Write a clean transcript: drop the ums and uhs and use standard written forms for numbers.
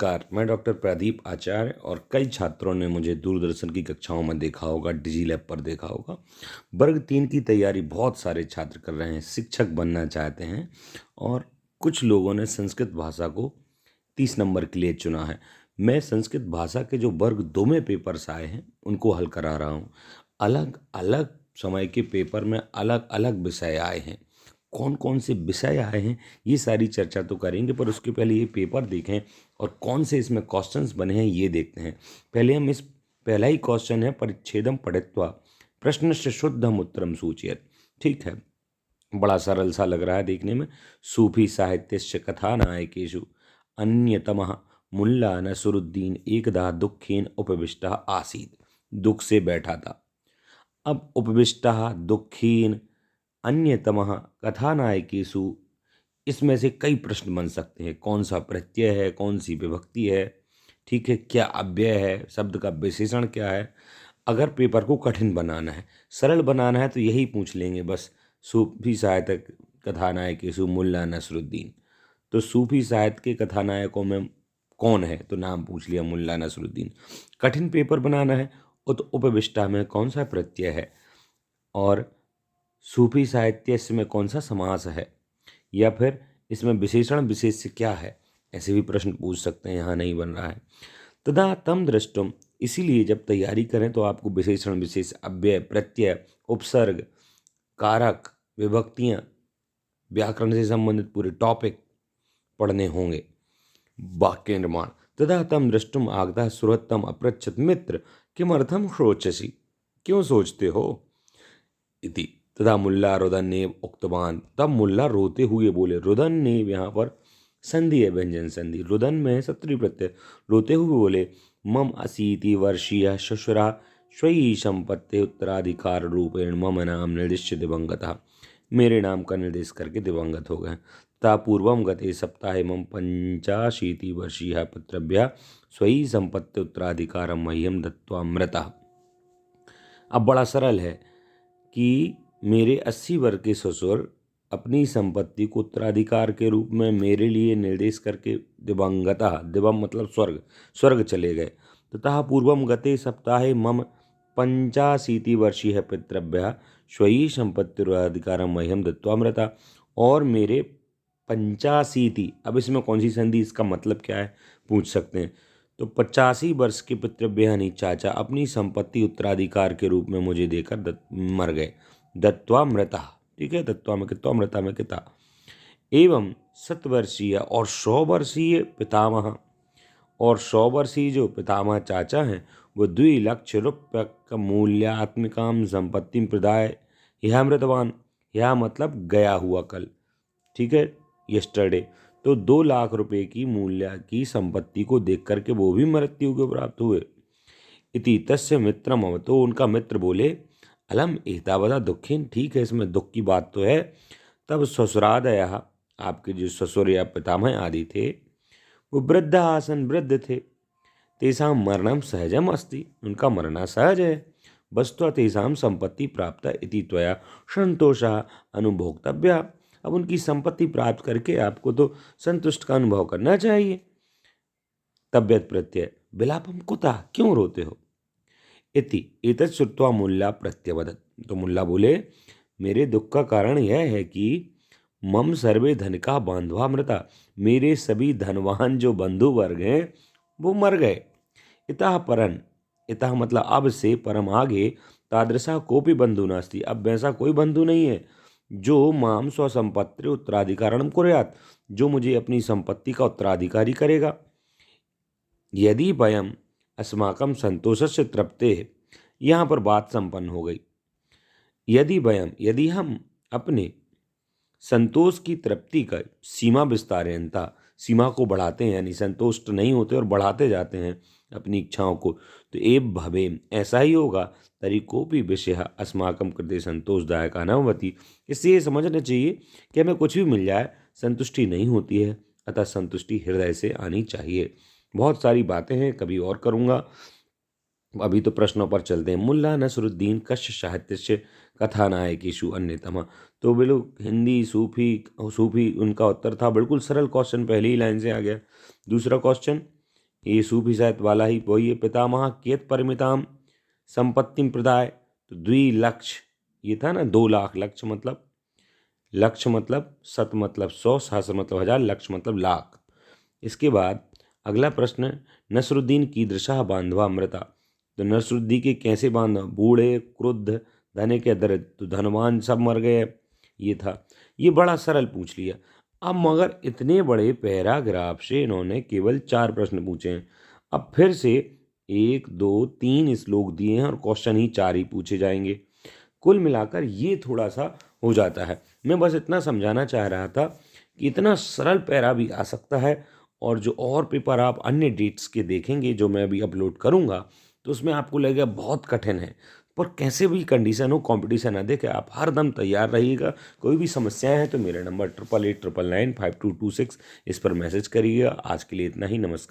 नमस्कार, मैं डॉक्टर प्रदीप आचार्य और कई छात्रों ने मुझे दूरदर्शन की कक्षाओं में देखा होगा, डिजी लैब पर देखा होगा। वर्ग 3 की तैयारी बहुत सारे छात्र कर रहे हैं, शिक्षक बनना चाहते हैं और कुछ लोगों ने संस्कृत भाषा को 30 नंबर के लिए चुना है। मैं संस्कृत भाषा के जो वर्ग 2 में पेपर्स आए हैं, उनको हल करा रहा हूँ। अलग-अलग समय के पेपर में अलग-अलग विषय आए हैं। कौन-कौन से विषय आए हैं, ये सारी चर्चा तो करेंगे, पर उसके पहले ये पेपर देखें और कौन से इसमें क्वेश्चंस बने हैं ये देखते हैं। पहले हम इस पहला ही क्वेश्चन है, परिच्छेदम पठित्वा प्रश्नस्य शुद्धम उत्तरम सूचयेत्। ठीक है, बड़ा सरल सा लग रहा है देखने में। सूफी साहित्यस्य कथानायकेषु अन्यतमः मुल्ला नसरुद्दीन एकदा दुःखेन उपविष्टः आसीत्। दुख से बैठा था। अब उपविष्टः दुःखेन अन्यतमः कथानायकेषु, इसमें से कई प्रश्न बन सकते हैं। कौन सा प्रत्यय है, कौन सी विभक्ति है, ठीक है, क्या अव्यय है, शब्द का विशेषण क्या है। अगर पेपर को कठिन बनाना है, सरल बनाना है तो यही पूछ लेंगे बस। सूफी साहित्य कथानायकेषु मुल्ला नसरुद्दीन। तो सूफी साहित्य के कथानायकों में कौन है, तो नाम पूछ लिया मुल्ला नसरुद्दीन। कठिन पेपर बनाना है तो उपविष्टा में कौन सा प्रत्यय है और सूफी साहित्य में कौन सा समास है, या फिर इसमें विशेषण विशेष्य क्या है। ऐसे भी प्रश्न पूछ सकते हैं, यहाँ नहीं बन रहा है। तदा तम दृष्टुम, इसीलिए जब तैयारी करें तो आपको विशेषण विशेष, अव्यय, प्रत्यय, उपसर्ग, कारक, विभक्तियाँ, व्याकरण से संबंधित पूरे टॉपिक पढ़ने होंगे। वाक्य निर्माण। तदा तम दृष्टुम आगतः सुहृत्तम अपृच्छत मित्र किमर्थम शोचसि, क्यों सोचते हो इति। तथा मुल्ला रुदन ने उक्तवान, तब मुल्ला रोते हुए बोले। रुदन ने यहाँ पर संधि है, व्यंजन संधि। रुदन में है सत्रुई प्रत्यय। रोते हुए बोले, मम अशीति वर्षीय श्वशुरा स्वयं संपत्ति उत्तराधिकार रूपेण मम नाम निर्दिश्य दिवंगतः। मेरे नाम का निर्देश करके दिवंगत हो गए। तथा पूर्वम गते सप्ताहे मम 85 वर्षीय पुत्रभ्य स्वयं संपत्ति उत्तराधिकारम मह्यम दत्त्वा मृतः। अब बड़ा सरल है कि मेरे 80 वर्ष के ससुर अपनी संपत्ति को उत्तराधिकार के रूप में मेरे लिए निर्देश करके दिवंगता, दिवम मतलब स्वर्ग, स्वर्ग चले गए। ततः पूर्वम गते सप्ताहे मम 85 वर्षीय पितृभ्य स्वयं संपत्ति उत्तराधिकारम मह्यम दत्त्वा मृता। और मेरे 85, अब इसमें कौन सी संधि, इसका मतलब क्या है पूछ सकते हैं। तो 85 वर्ष के पितृव्य यानी चाचा अपनी संपत्ति उत्तराधिकार के रूप में मुझे देकर मर गए। दत्त्वा मृता, ठीक है, दत्त्वा में कित्वा, मृता में किता। एवं 100 वर्षीय और 100 वर्षीय पितामह, और 100 वर्षीय जो पितामह चाचा हैं वो 2 लक्ष रुपये मूल्यात्मिकाम संपत्ति प्रदाय यह मृतवान। यह मतलब गया हुआ कल, ठीक है, यस्टरडे। तो 2 लाख रुपए की मूल्य की संपत्ति को देख करके वो भी मृत्यु को प्राप्त हुए। इति तस्य मित्रम, तो उनका मित्र बोले, अलम एतावता दुखिन, ठीक है, इसमें दुख की बात तो है। तब ससुरादयः, आपके जो ससुर या पितामह आदि थे वो वृद्ध आसन, वृद्ध थे। तेषां मरणम सहजम अस्ति, उनका मरना सहज है। वस्तुतः तेषां संपत्ति प्राप्त इति त्वया संतोषः अनुभोक्तव्य। अब उनकी संपत्ति प्राप्त करके आपको तो संतुष्ट का अनुभव करना चाहिए। तब्यत प्रत्यय विलापम कुतः, क्यों रोते हो। इति एतत् श्रुत्वा मुल्ला प्रत्यवदत्, तो मुल्ला बोले, मेरे दुख का कारण यह है कि मम सर्वे धन का बांधवा मृता, मेरे सभी धनवान जो बंधु वर्ग हैं वो मर गए। इतः परन, इतः मतलब अब से, परम आगे, तादृशा कोपि बंधु नास्ति, अब वैसा कोई बंधु नहीं है जो माम स्वसंपत्ति उत्तराधिकारणम कुर्यात्, जो मुझे अपनी संपत्ति का उत्तराधिकारी करेगा। यदि वयम अस्माकं संतोषस्य तृप्ते, यहाँ पर बात संपन्न हो गई। यदि वयम, यदि हम अपने संतोष की तृप्ति का सीमा विस्तारयन्ता, सीमा को बढ़ाते हैं, यानी संतुष्ट नहीं होते और बढ़ाते जाते हैं अपनी इच्छाओं को, तो एव भवेम, ऐसा ही होगा। तरी कोपि विषय अस्माकं कृते संतोषदायक न भवति। इससे ये समझना चाहिए कि हमें कुछ भी मिल जाए संतुष्टि नहीं होती है, अतः संतुष्टि हृदय से आनी चाहिए। बहुत सारी बातें हैं, कभी और करूँगा, अभी तो प्रश्नों पर चलते हैं। मुल्ला नसरुद्दीन कस्य साहित्य कथानायकेषु अन्यतमः, तो बिल्कुल हिंदी सूफी, सूफी उनका उत्तर था। बिल्कुल सरल क्वेश्चन, पहली ही लाइन से आ गया। दूसरा क्वेश्चन, ये सूफी साहित्य वाला ही वही है। पितामह कियत परिमिताम संपत्तिम प्रदाय, तो द्विलक्ष, ये था ना 2 लाख। लक्ष्य मतलब सत मतलब 100, सहस्र मतलब 1000, लक्ष्य मतलब लाख। इसके बाद अगला प्रश्न, नसरुद्दीन कीदृशः बांधवा मृता, तो नसरुद्दीन के कैसे बांधव, बूढ़े, क्रुद्ध, धने के दरिद्र, तो धनवान सब मर गए। ये था, ये बड़ा सरल पूछ लिया। अब मगर इतने बड़े पैराग्राफ से इन्होंने केवल 4 प्रश्न पूछे हैं। अब फिर से 1 2 3 श्लोक दिए हैं और क्वेश्चन ही 4 ही पूछे जाएंगे। कुल मिलाकर ये थोड़ा सा हो जाता है। मैं बस इतना समझाना चाह रहा था कि इतना सरल पैरा भी आ सकता है, और जो और पेपर आप अन्य डेट्स के देखेंगे जो मैं अभी अपलोड करूँगा, तो उसमें आपको लगेगा बहुत कठिन है। पर कैसे भी कंडीशन हो, कंपटीशन ना देखे, आप हर दम तैयार रहिएगा। कोई भी समस्याएं हैं तो मेरा नंबर 8889952226 इस पर मैसेज करिएगा। आज के लिए इतना ही, नमस्कार।